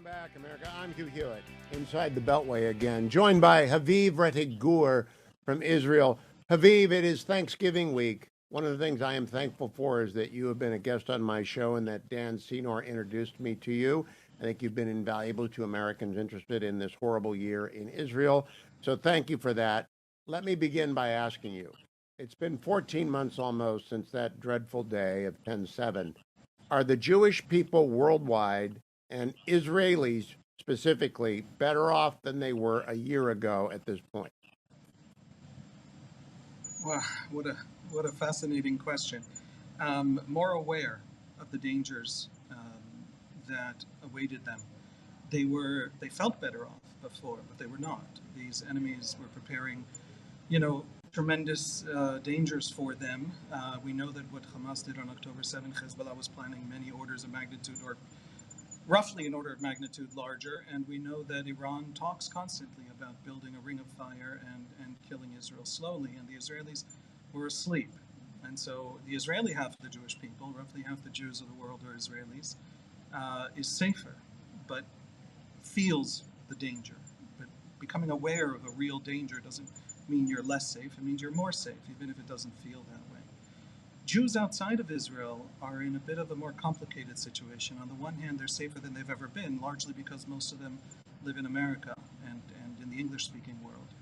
back, America. I'm Hugh inside the Beltway again, joined by Haviv Rettig Gur from Israel. Haviv, it is Thanksgiving week. One of the things I am thankful for is that you have been a guest on my show and that Dan Senor introduced me to you. I think you've been invaluable to Americans interested in this horrible year in Israel. So thank you for that. Let me begin by asking you. It's been 14 months almost since that dreadful day of 10/7. Are the Jewish people worldwide and Israelis specifically better off than they were a year ago at this point? Wow, what a fascinating question. More aware of the dangers that awaited them. They felt better off before, but they were not. These enemies were preparing, tremendous dangers for them. We know that what Hamas did on October 7th, Hezbollah was planning many orders of magnitude, or roughly an order of magnitude larger, and we know that Iran talks constantly about building a ring of fire and killing Israel slowly, and the Israelis were asleep. And so the Israeli half of the Jewish people, roughly half the Jews of the world are Israelis, is safer, but feels the danger. But becoming aware of a real danger doesn't mean you're less safe, it means you're more safe, even if it doesn't feel that way. Jews outside of Israel are in a bit of a more complicated situation. On the one hand, they're safer than they've ever been, largely because most of them live in America and in the English-speaking world.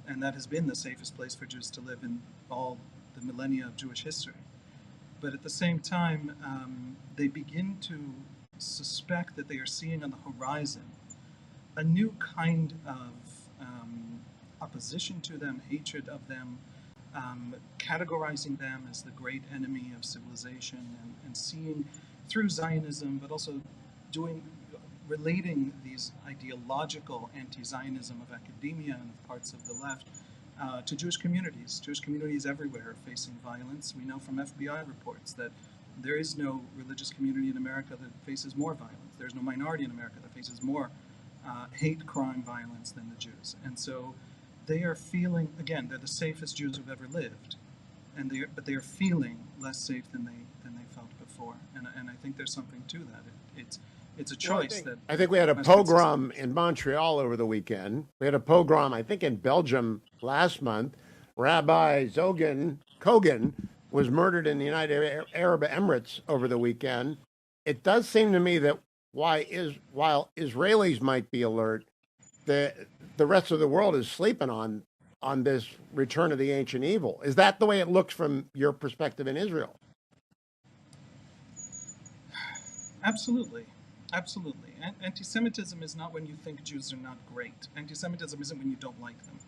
And that has been the safest place for Jews to live in all the millennia of Jewish history. But at the same time, they begin to suspect that they are seeing on the horizon a new kind of opposition to them, hatred of them, categorizing them as the great enemy of civilization, and seeing through Zionism, but also relating these ideological anti-Zionism of academia and of parts of the left to Jewish communities. Jewish communities everywhere are facing violence. We know from FBI reports that there is no religious community in America that faces more violence. There's no minority in America that faces more hate crime violence than the Jews. And so they are feeling, again, they're the safest Jews who've ever lived, but they are feeling less safe than they felt before. And I think there's something to that. It's a choice I think we had a pogrom in Montreal over the weekend. We had a pogrom, I think, in Belgium last month. Rabbi Kogan was murdered in the United Arab Emirates over the weekend. It does seem to me that while Israelis might be alert, the rest of the world is sleeping on this return of the ancient evil. Is that the way it looks from your perspective in Israel? Absolutely. Absolutely. Anti-Semitism is not when you think Jews are not great. Anti-Semitism isn't when you don't like them.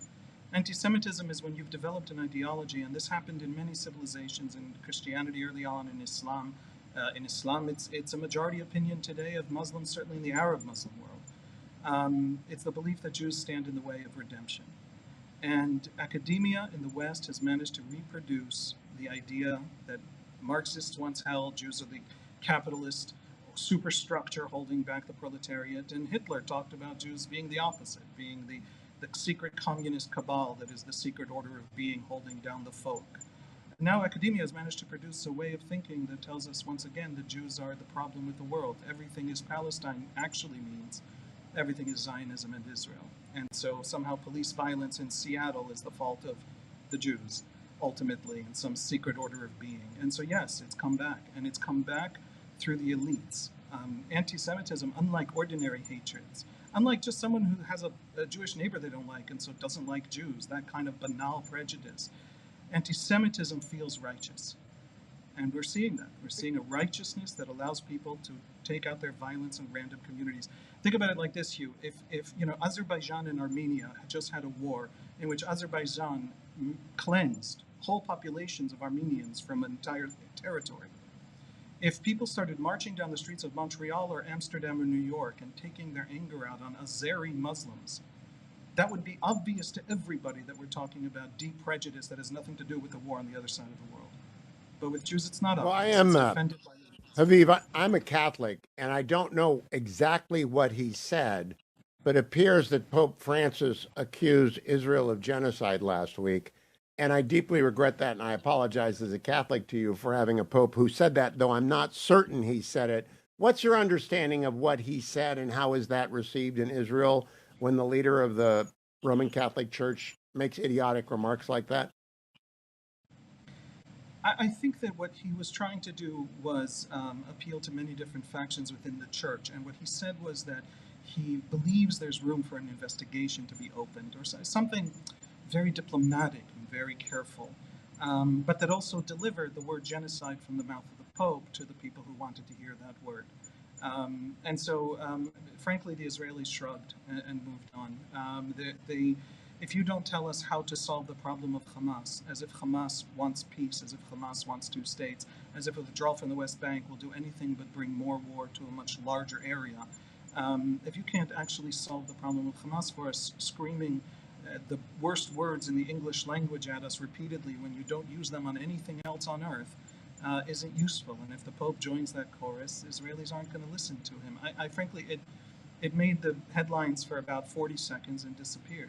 Anti-Semitism is when you've developed an ideology, and this happened in many civilizations, in Christianity early on, in Islam. In Islam, it's a majority opinion today of Muslims, certainly in the Arab Muslim world. It's the belief that Jews stand in the way of redemption. And academia in the West has managed to reproduce the idea that Marxists once held: Jews are the capitalist superstructure holding back the proletariat. And Hitler talked about Jews being the opposite, being the secret communist cabal that is the secret order of being holding down the folk. Now academia has managed to produce a way of thinking that tells us once again that Jews are the problem with the world. Everything is Palestine actually means everything is Zionism and Israel. And so somehow police violence in Seattle is the fault of the Jews, ultimately, in some secret order of being. And so yes, it's come back, and it's come back through the elites. Anti-Semitism, unlike ordinary hatreds, unlike just someone who has a Jewish neighbor they don't like and so doesn't like Jews, that kind of banal prejudice, anti-Semitism feels righteous. And we're seeing that. We're seeing a righteousness that allows people to take out their violence in random communities. Think about it like this, Hugh. If Azerbaijan and Armenia had just had a war in which Azerbaijan cleansed whole populations of Armenians from an entire territory, if people started marching down the streets of Montreal or Amsterdam or New York and taking their anger out on Azeri Muslims, that would be obvious to everybody that we're talking about deep prejudice that has nothing to do with the war on the other side of the world. But with Jews, it's not obvious. Well, it's defended by Haviv, I'm a Catholic, and I don't know exactly what he said, but it appears that Pope Francis accused Israel of genocide last week. And I deeply regret that, and I apologize as a Catholic to you for having a pope who said that, though I'm not certain he said it What's your understanding of what he said, and how is that received in Israel when the leader of the Roman Catholic Church makes idiotic remarks like that? I think that what he was trying to do was appeal to many different factions within the church. And what he said was that he believes there's room for an investigation to be opened, or something very diplomatic and very careful, but that also delivered the word genocide from the mouth of the Pope to the people who wanted to hear that word. Frankly, the Israelis shrugged and moved on. If you don't tell us how to solve the problem of Hamas, as if Hamas wants peace, as if Hamas wants two states, as if a withdrawal from the West Bank will do anything but bring more war to a much larger area, if you can't actually solve the problem of Hamas for us, screaming the worst words in the English language at us repeatedly when you don't use them on anything else on earth, isn't useful. And if the Pope joins that chorus, Israelis aren't going to listen to him. I frankly, it made the headlines for about 40 seconds and disappeared.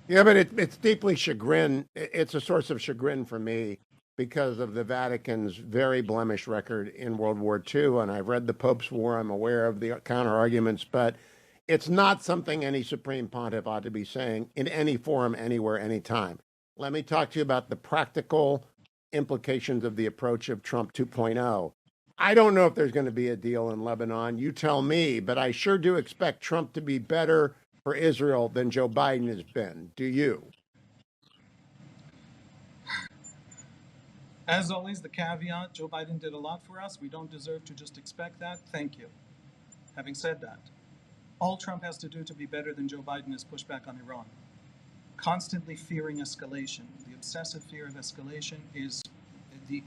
Yeah, but it's deeply chagrin. It's a source of chagrin for me because of the Vatican's very blemished record in World War II. And I've read the Pope's War. I'm aware of the counter arguments, but it's not something any Supreme Pontiff ought to be saying in any forum, anywhere, anytime. Let me talk to you about the practical implications of the approach of Trump 2.0. I don't know if there's going to be a deal in Lebanon. You tell me, but I sure do expect Trump to be better for Israel than Joe Biden has been. Do you? As always, the caveat, Joe Biden did a lot for us. We don't deserve to just expect that. Thank you. Having said that, all Trump has to do to be better than Joe Biden is push back on Iran. Constantly fearing escalation. The obsessive fear of escalation is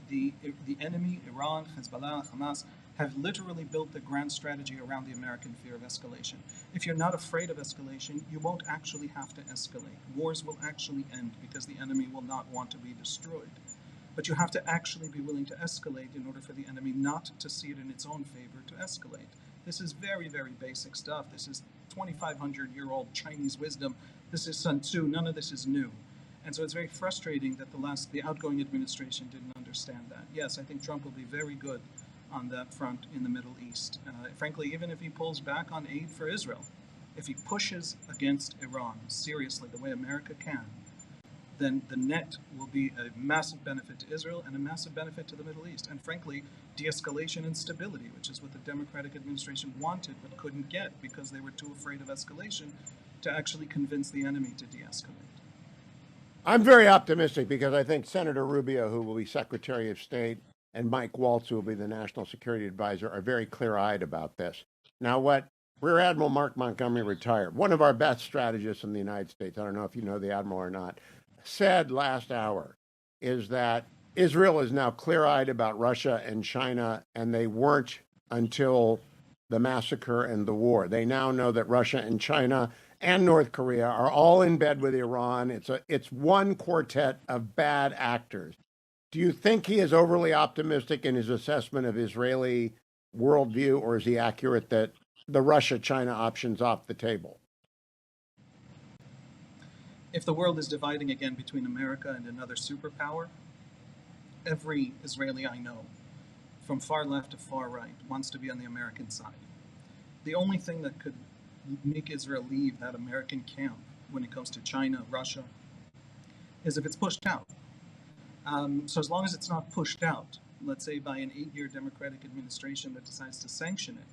the enemy, Iran, Hezbollah, Hamas, have literally built the grand strategy around the American fear of escalation. If you're not afraid of escalation, you won't actually have to escalate. Wars will actually end because the enemy will not want to be destroyed. But you have to actually be willing to escalate in order for the enemy not to see it in its own favor to escalate. This is very, very basic stuff. This is 2,500-year-old Chinese wisdom. This is Sun Tzu. None of this is new. And so it's very frustrating that the outgoing administration didn't understand that. Yes, I think Trump will be very good on that front in the Middle East. Frankly, even if he pulls back on aid for Israel, if he pushes against Iran seriously the way America can, then the net will be a massive benefit to Israel and a massive benefit to the Middle East. And frankly, de-escalation and stability, which is what the Democratic administration wanted but couldn't get because they were too afraid of escalation to actually convince the enemy to de-escalate. I'm very optimistic because I think Senator Rubio, who will be Secretary of State, and Mike Waltz, who will be the National Security Advisor, are very clear-eyed about this. Now, what Rear Admiral Mark Montgomery, retired, one of our best strategists in the United States, I don't know if you know the Admiral or not, said last hour is that Israel is now clear-eyed about Russia and China, and they weren't until the massacre and the war. They now know that Russia and China and North Korea are all in bed with Iran. It's one quartet of bad actors. Do you think he is overly optimistic in his assessment of Israeli worldview, or is he accurate that the Russia-China option's off the table? If the world is dividing again between America and another superpower, every Israeli I know, from far left to far right, wants to be on the American side. The only thing that could make Israel leave that American camp when it comes to China, Russia, is if it's pushed out. So as long as it's not pushed out, let's say by an 8-year Democratic administration that decides to sanction it,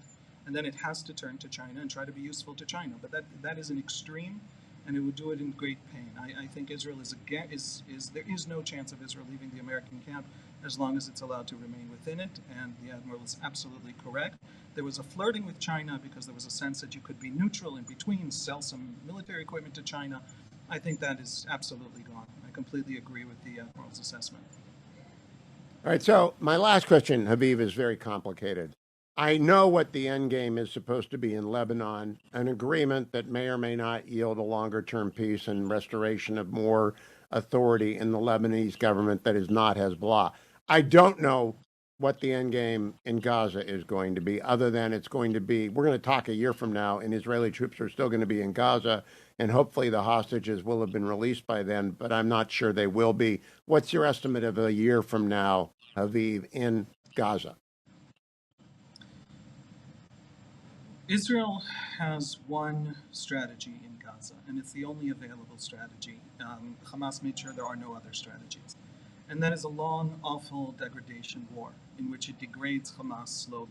and then it has to turn to China and try to be useful to China. But that is an extreme, and it would do it in great pain. I think Israel there is no chance of Israel leaving the American camp as long as it's allowed to remain within it, and the Admiral is absolutely correct. There was a flirting with China because there was a sense that you could be neutral in between, sell some military equipment to China. I think that is absolutely gone. I completely agree with the Admiral's assessment. All right, so my last question, Haviv, is very complicated. I know what the end game is supposed to be in Lebanon, an agreement that may or may not yield a longer-term peace and restoration of more authority in the Lebanese government that is not Hezbollah. I don't know what the end game in Gaza is going to be, other than it's going to be, we're going to talk a year from now, and Israeli troops are still going to be in Gaza, and hopefully the hostages will have been released by then, but I'm not sure they will be. What's your estimate of a year from now, Haviv, in Gaza? Israel has one strategy in Gaza, and it's the only available strategy. Hamas made sure there are no other strategies. And that is a long, awful degradation war in which it degrades Hamas slowly.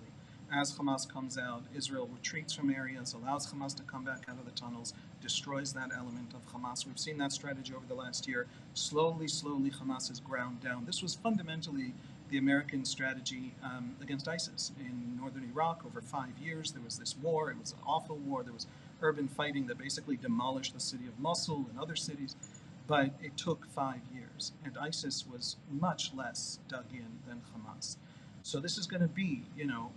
As Hamas comes out, Israel retreats from areas, allows Hamas to come back out of the tunnels, destroys that element of Hamas. We've seen that strategy over the last year. Slowly, slowly, Hamas is ground down. This was fundamentally the American strategy against ISIS in northern Iraq over 5 years. There was this war. It was an awful war. There was urban fighting that basically demolished the city of Mosul and other cities. But it took 5 years, and ISIS was much less dug in than Hamas. So this is going to be,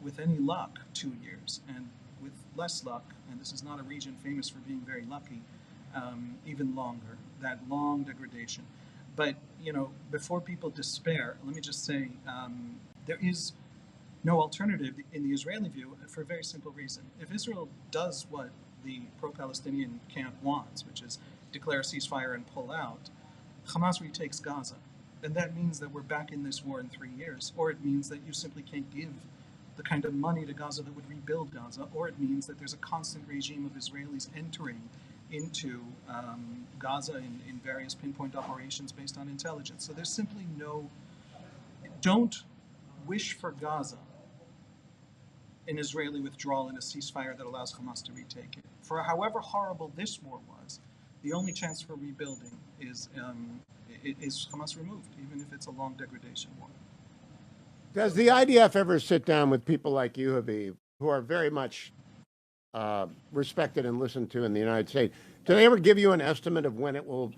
with any luck, 2 years, and with less luck, and this is not a region famous for being very lucky, even longer, that long degradation. But, before people despair, let me just say there is no alternative in the Israeli view for a very simple reason. If Israel does what the pro-Palestinian camp wants, which is declare a ceasefire and pull out, Hamas retakes Gaza. And that means that we're back in this war in 3 years, or it means that you simply can't give the kind of money to Gaza that would rebuild Gaza, or it means that there's a constant regime of Israelis entering into Gaza in various pinpoint operations based on intelligence. So there's simply don't wish for Gaza an Israeli withdrawal and a ceasefire that allows Hamas to retake it. For however horrible this war was, the only chance for rebuilding is Hamas removed, even if it's a long degradation war. Does the IDF ever sit down with people like you, Haviv, who are very much respected and listened to in the United States? Do they ever give you an estimate of when it will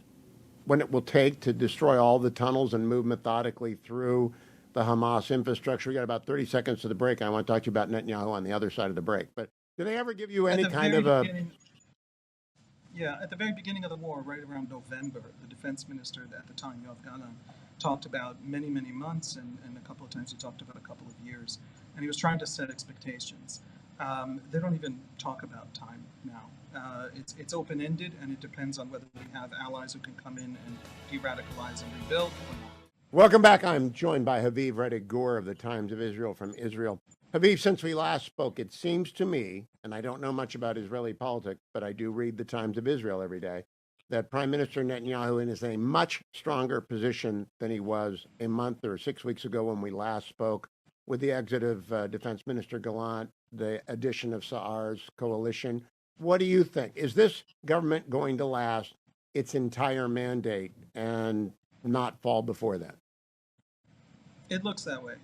take to destroy all the tunnels and move methodically through the Hamas infrastructure? We got about 30 seconds to the break. I want to talk to you about Netanyahu on the other side of the break. But do they ever give you any kind of a... Yeah, at the very beginning of the war, right around November, the defense minister at the time, Yoav Gallant, talked about many, many months, and a couple of times he talked about a couple of years. And he was trying to set expectations. They don't even talk about time now. It's open-ended, and it depends on whether we have allies who can come in and de-radicalize and rebuild or not. Welcome back. I'm joined by Haviv Rettig Gur of the Times of Israel from Israel. Haviv, since we last spoke, it seems to me, and I don't know much about Israeli politics, but I do read the Times of Israel every day, that Prime Minister Netanyahu is in a much stronger position than he was a month or 6 weeks ago when we last spoke, with the exit of Defense Minister Gallant, the addition of Sa'ar's coalition. What do you think? Is this government going to last its entire mandate and not fall before then? It looks that way.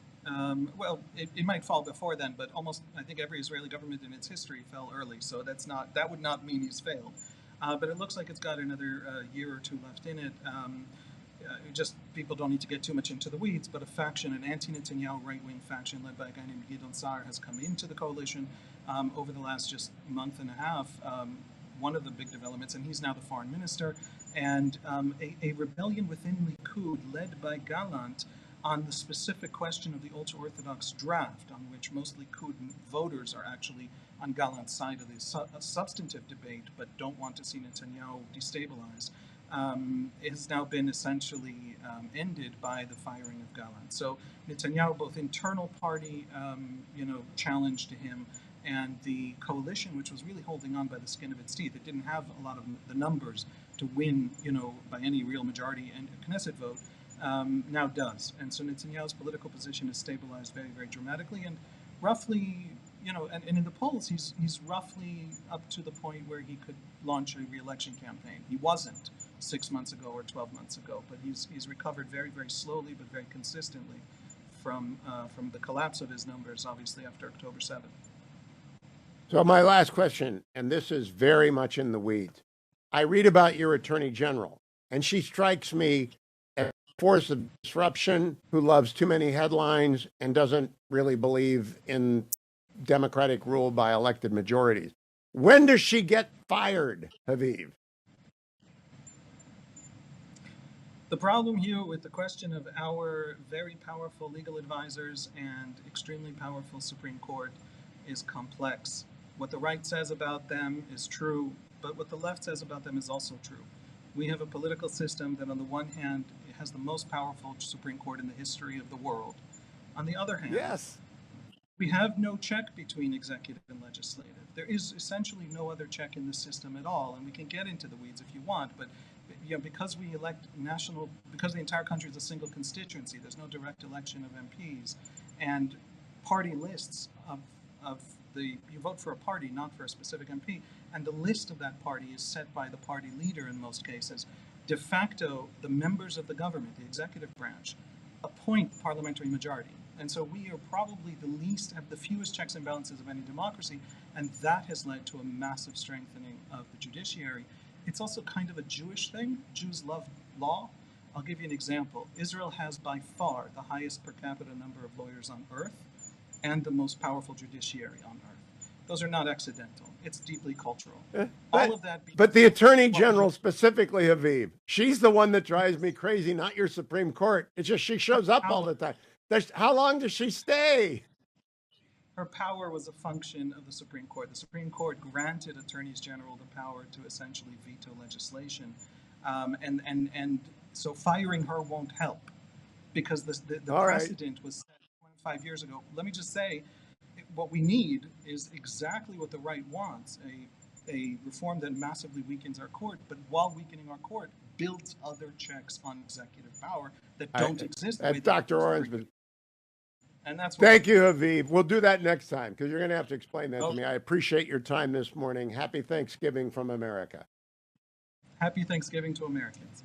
It might fall before then, but almost I think every Israeli government in its history fell early, so that would not mean he's failed. But it looks like it's got another year or two left in it. Just people don't need to get too much into the weeds, but a faction, an anti-Netanyahu right-wing faction led by a guy named Gideon Sa'ar, has come into the coalition over the last just month and a half. One of the big developments, and he's now the foreign minister, and a rebellion within Likud led by Gallant on the specific question of the ultra-Orthodox draft, on which most Likud voters are actually on Gallant's side of the substantive debate, but don't want to see Netanyahu destabilized, has now been essentially ended by the firing of Gallant. So Netanyahu, both internal party, challenge to him, and the coalition, which was really holding on by the skin of its teeth, it didn't have a lot of the numbers to win, by any real majority and a Knesset vote, now does. And so Netanyahu's political position is stabilized very, very dramatically, and roughly, and in the polls, he's roughly up to the point where he could launch a re-election campaign. He wasn't 6 months ago or 12 months ago, but he's recovered very, very slowly but very consistently from the collapse of his numbers, obviously, after October 7th. So my last question, and this is very much in the weeds. I read about your attorney general, and she strikes me as a force of disruption who loves too many headlines and doesn't really believe in democratic rule by elected majorities. When does she get fired, Haviv? The problem, Hugh, with the question of our very powerful legal advisors and extremely powerful Supreme Court is complex. What the right says about them is true, but what the left says about them is also true. We have a political system that, on the one hand, has the most powerful Supreme Court in the history of the world. On the other hand, yes, We have no check between executive and legislative. There is essentially no other check in the system at all, and we can get into the weeds if you want, but because we elect because the entire country is a single constituency, there's no direct election of MPs, and party lists of you vote for a party, not for a specific MP, and the list of that party is set by the party leader in most cases. De facto, the members of the government, the executive branch, appoint the parliamentary majority. And so we are probably have the fewest checks and balances of any democracy, and that has led to a massive strengthening of the judiciary. It's also kind of a Jewish thing. Jews love law. I'll give you an example. Israel has by far the highest per capita number of lawyers on earth and the most powerful judiciary on earth. Those are not accidental. It's deeply cultural. All of that. But the Attorney General specifically, Haviv, she's the one that drives me crazy, not your Supreme Court. It's just she shows up all the time. How long does she stay? Her power was a function of the Supreme Court. The Supreme Court granted attorneys general the power to essentially veto legislation. And so firing her won't help because the precedent was set 25 years ago. Let me just say, what we need is exactly what the right wants, a reform that massively weakens our court, but while weakening our court, builds other checks on executive power that don't exist. That's Dr. Oren's. And that's Thank you, Haviv. We'll do that next time because you're going to have to explain that to me. I appreciate your time this morning. Happy Thanksgiving from America. Happy Thanksgiving to Americans.